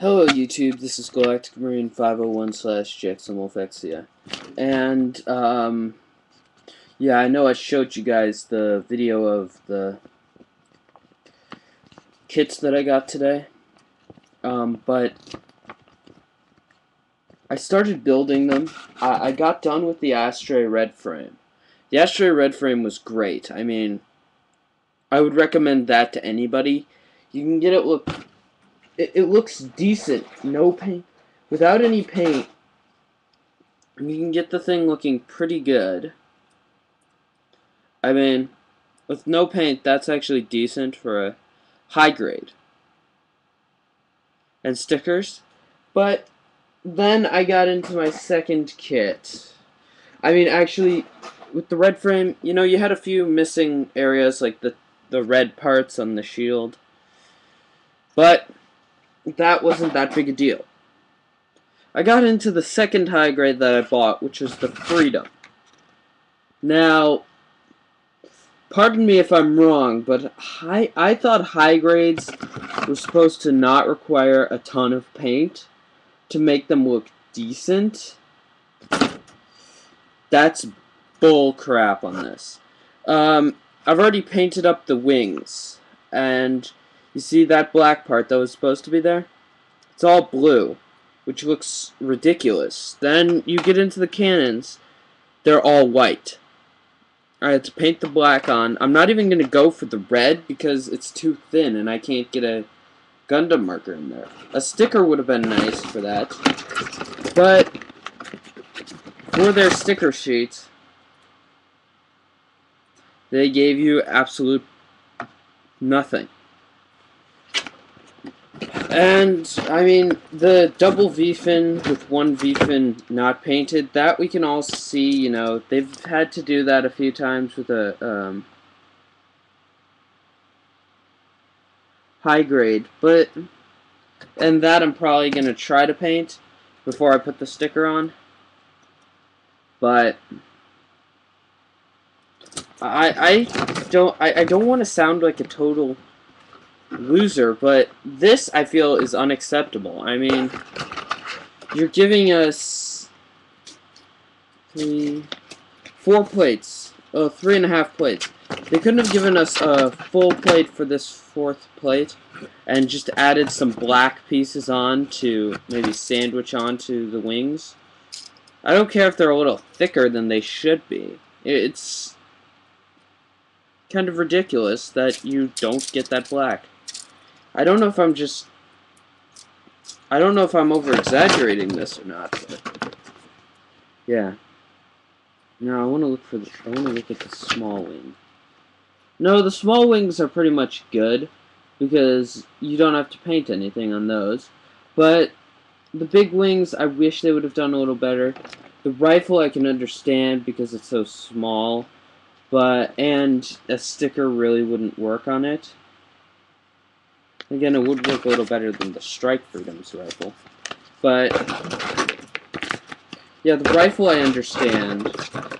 Hello YouTube, this is Galactic Marine 501 slash jexamwolfexia. And, yeah, I know I showed you guys the video of the kits that I got today. But I started building them. I got done with the esterday red frame. The esterday red frame was great. I mean, I would recommend that to anybody. You can get it it looks decent, no paint, without any paint. You can get the thing looking pretty good. I mean, with no paint, that's actually decent for a high grade. And stickers. But then I got into my second kit. I mean, actually, with the red frame, you know, you had a few missing areas, like the red parts on the shield. But that wasn't that big a deal. I got into the second high grade that I bought, which was the Freedom. Now, pardon me if I'm wrong, but I thought high grades were supposed to not require a ton of paint to make them look decent. That's bull crap on this. I've already painted up the wings, and you see that black part that was supposed to be there? It's all blue, which looks ridiculous. Then you get into the cannons, they're all white. Alright, to paint the black on, I'm not even going to go for the red because it's too thin and I can't get a Gundam marker in there. A sticker would have been nice for that. But for their sticker sheets, they gave you absolute nothing. And, I mean, the double V-fin with one V-fin not painted, that we can all see, you know, they've had to do that a few times with a, high grade, but, and that I'm probably going to try to paint before I put the sticker on, but I don't want to sound like a total loser, but this I feel is unacceptable. I mean, you're giving us 4 plates, 3.5 plates. They couldn't have given us a full plate for this 4th plate and just added some black pieces on to maybe sandwich onto the wings. I don't care if they're a little thicker than they should be. It's kind of ridiculous that you don't get that black. I don't know if I'm over-exaggerating this or not, but yeah. Now I want to look at the small wing. No, the small wings are pretty much good because you don't have to paint anything on those. But the big wings, I wish they would have done a little better. The rifle I can understand because it's so small, and a sticker really wouldn't work on it. Again, it would work a little better than the Strike Freedom's rifle. But yeah, the rifle I understand.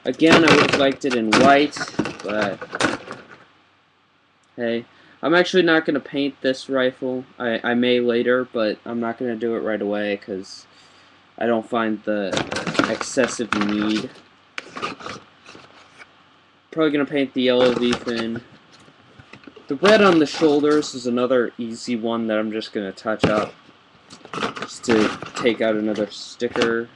Again, I would have liked it in white, but hey, I'm actually not going to paint this rifle. I may later, but I'm not going to do it right away because I don't find the excessive need. Probably going to paint the yellow V-fin. The red on the shoulders is another easy one that I'm just going to touch up. Just to take out another sticker.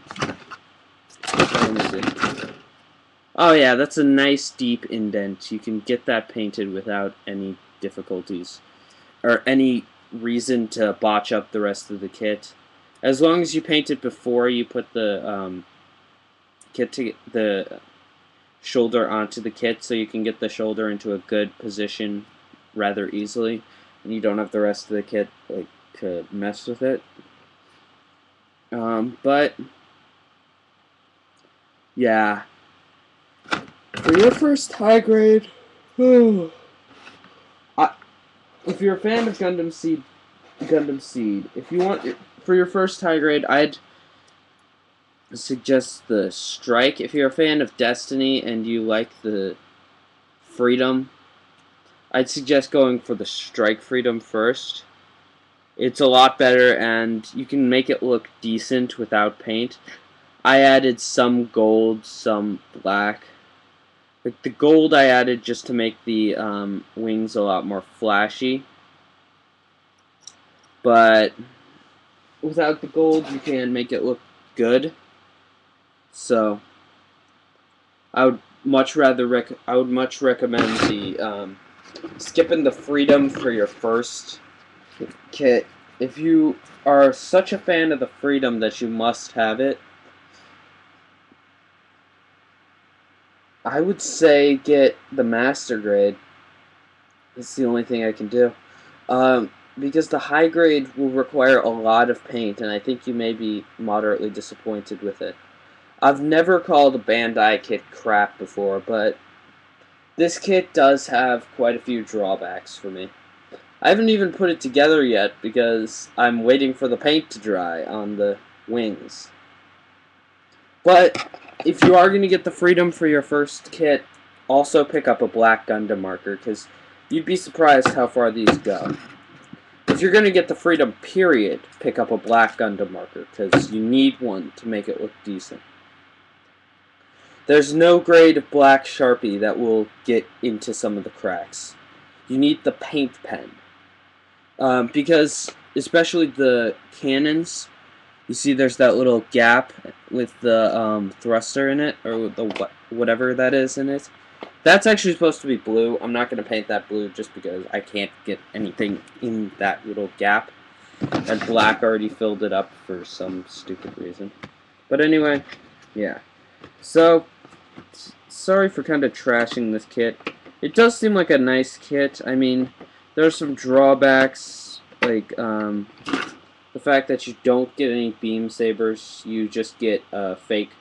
Oh yeah, that's a nice deep indent. You can get that painted without any difficulties. Or any reason to botch up the rest of the kit. As long as you paint it before you put the the shoulder onto the kit, so you can get the shoulder into a good position rather easily, and you don't have the rest of the kit like to mess with it. But yeah, for your first high grade, if you're a fan of Gundam Seed, if you want for your first high grade, I'd suggest the Strike. If you're a fan of Destiny and you like the Freedom, I'd suggest going for the Strike Freedom first. It's a lot better, and you can make it look decent without paint. I added some gold, some black. Like the gold I added just to make the wings a lot more flashy. But without the gold, you can make it look good. So I would much recommend the skipping the freedom for your first kit. If you are such a fan of the freedom that you must have it, I would say get the master grade. It's the only thing I can do. Because the high grade will require a lot of paint, and I think you may be moderately disappointed with it. I've never called a Bandai kit crap before, but this kit does have quite a few drawbacks for me. I haven't even put it together yet because I'm waiting for the paint to dry on the wings. But if you are going to get the freedom for your first kit, also pick up a black Gundam marker, because you'd be surprised how far these go. If you're going to get the freedom period, pick up a black Gundam marker, because you need one to make it look decent. There's no grade of black Sharpie that will get into some of the cracks. You need the paint pen. Because, especially the cannons, you see there's that little gap with the thruster in it, or the whatever that is in it. That's actually supposed to be blue. I'm not going to paint that blue just because I can't get anything in that little gap. And black already filled it up for some stupid reason. But anyway, yeah. So, sorry for kind of trashing this kit. It does seem like a nice kit. I mean, there's some drawbacks, like the fact that you don't get any beam sabers. You just get a fake,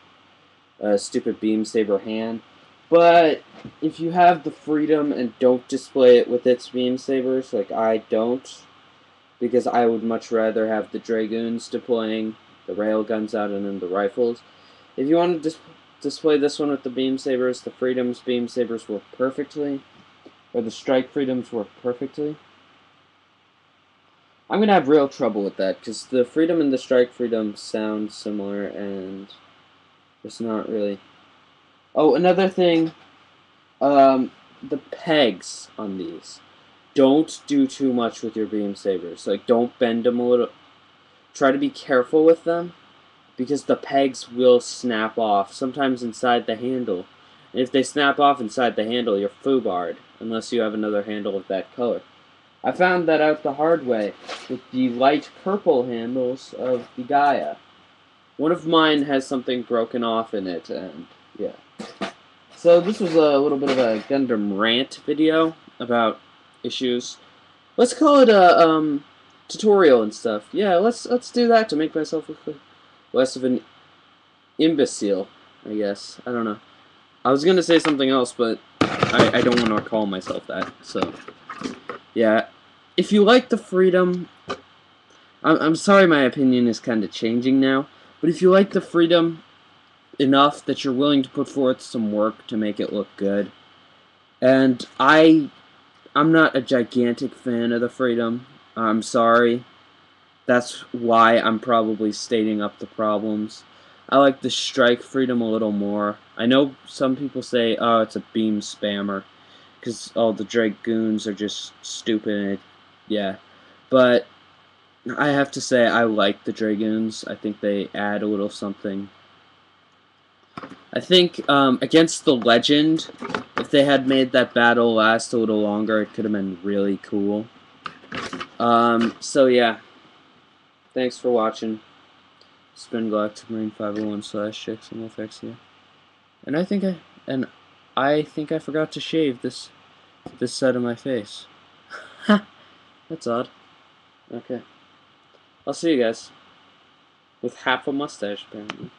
stupid beam saber hand. But if you have the freedom and don't display it with its beam sabers, like I don't, because I would much rather have the Dragoons deploying the railguns out and then the rifles. If you want to display this one with the beam sabers, the Freedom's beam sabers work perfectly, or the Strike Freedoms work perfectly. I'm going to have real trouble with that, because the Freedom and the Strike Freedom sound similar, and it's not really... Oh, another thing, the pegs on these. Don't do too much with your beam sabers. Like, don't bend them a little. Try to be careful with them, because the pegs will snap off, sometimes inside the handle. And if they snap off inside the handle, you're foobarred, unless you have another handle of that color. I found that out the hard way with the light purple handles of the Gaia. One of mine has something broken off in it, and yeah. So this was a little bit of a Gundam rant video about issues. Let's call it a tutorial and stuff. Yeah, let's do that to make myself look less of an imbecile, I guess. I don't know. I was gonna say something else, but I don't want to call myself that. So yeah, if you like the freedom, I'm sorry my opinion is kind of changing now, but if you like the freedom enough that you're willing to put forth some work to make it look good, and I'm not a gigantic fan of the freedom. I'm sorry. That's why I'm probably stating up the problems. I like the Strike Freedom a little more. I know some people say, oh, it's a beam spammer, because all the Dragoons are just stupid. Yeah, but I have to say I like the Dragoons. I think they add a little something. I think against the Legend, if they had made that battle last a little longer, it could have been really cool. So yeah, thanks for watching. Spin Galactic Marine 501 / jexamwolfexia. And I think I forgot to shave this side of my face. Ha! That's odd. Okay. I'll see you guys. With half a mustache, apparently.